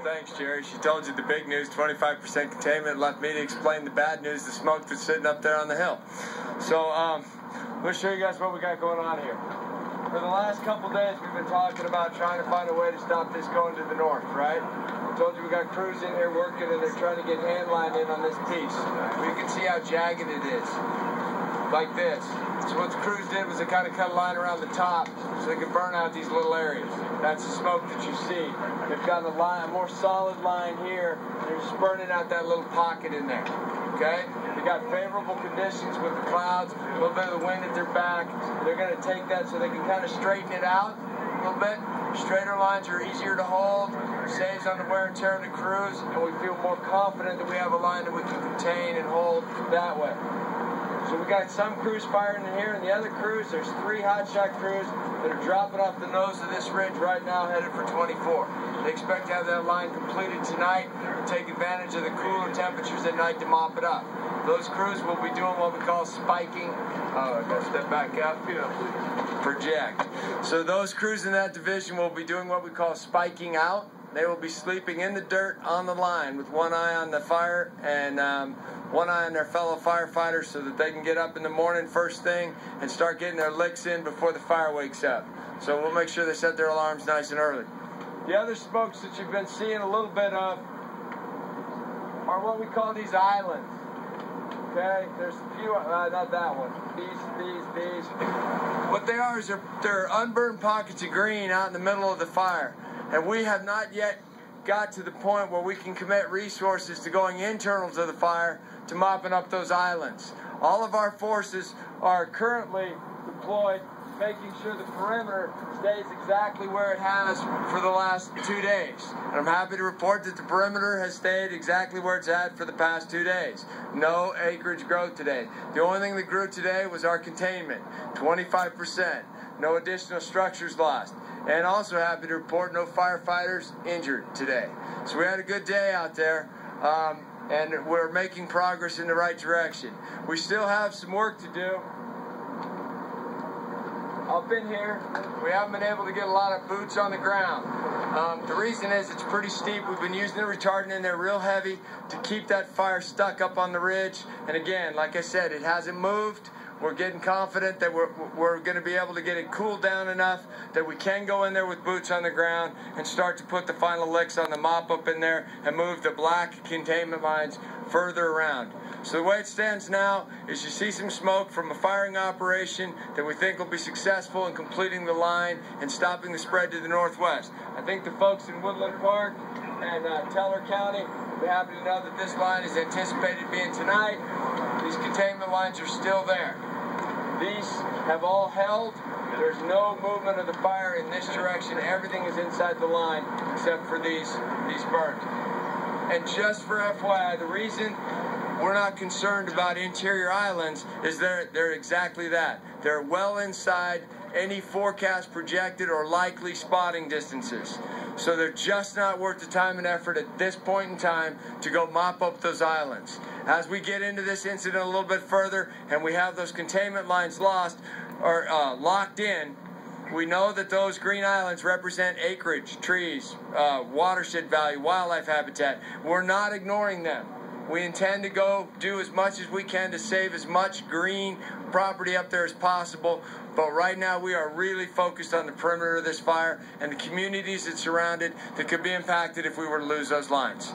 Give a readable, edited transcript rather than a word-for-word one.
thanks, Jerry. She told you the big news, 25% containment. Left me to explain the bad news, the smoke that's sitting up there on the hill. So, let me show you guys what we got going on here. For the last couple days, we've been talking about trying to find a way to stop this going to the north, right? I told you we got crews in here working, and they're trying to get hand line in on this piece. You can see how jagged it is, like this. So what the crews did was they kind of cut a line around the top so they could burn out these little areas. That's the smoke that you see. They've got a more solid line here, and they're just burning out that little pocket in there. Okay? They got favorable conditions with the clouds, a little bit of the wind at their back. They're going to take that so they can kind of straighten it out a little bit. Straighter lines are easier to hold, saves on the wear and tear of the crews, and we feel more confident that we have a line that we can contain and hold that way. So we got some crews firing in here, and the other crews, there's 3 hotshot crews that are dropping off the nose of this ridge right now, headed for 24. They expect to have that line completed tonight and take advantage of the cooler temperatures at night to mop it up. Those crews will be doing what we call spiking. Oh, I gotta step back up. Project. So those crews in that division will be doing what we call spiking out. They will be sleeping in the dirt on the line with one eye on the fire and one eye on their fellow firefighters so that they can get up in the morning first thing and start getting their licks in before the fire wakes up. So we'll make sure they set their alarms nice and early. The other smokes that you've been seeing a little bit of are what we call these islands. Okay, there's a few, not that one. These. What they are is they're unburned pockets of green out in the middle of the fire. And we have not yet got to the point where we can commit resources to going internal to the fire to mopping up those islands. All of our forces are currently deployed, making sure the perimeter stays exactly where it has for the last 2 days. And I'm happy to report that the perimeter has stayed exactly where it's at for the past 2 days. No acreage growth today. The only thing that grew today was our containment, 25%. No additional structures lost. And also happy to report no firefighters injured today. So we had a good day out there, and we're making progress in the right direction. We still have some work to do. Up in here, we haven't been able to get a lot of boots on the ground. The reason is it's pretty steep. We've been using the retardant in there real heavy to keep that fire stuck up on the ridge. And again, like I said, it hasn't moved. We're getting confident that we're going to be able to get it cooled down enough that we can go in there with boots on the ground and start to put the final licks on the mop up in there and move the black containment lines further around. So the way it stands now is you see some smoke from a firing operation that we think will be successful in completing the line and stopping the spread to the northwest. I think the folks in Woodland Park and Teller County will be happy to know that this line is anticipated being tonight. These containment lines are still there. These have all held. There's no movement of the fire in this direction. Everything is inside the line except for these burns. And just for FYI, the reason we're not concerned about interior islands is they're exactly that. They're well inside any forecast projected or likely spotting distances. So they're just not worth the time and effort at this point in time to go mop up those islands. As we get into this incident a little bit further and we have those containment lines lost or locked in, we know that those green islands represent acreage, trees, watershed value, wildlife habitat. We're not ignoring them. We intend to go do as much as we can to save as much green property up there as possible. But right now we are really focused on the perimeter of this fire and the communities that surround it that could be impacted if we were to lose those lines.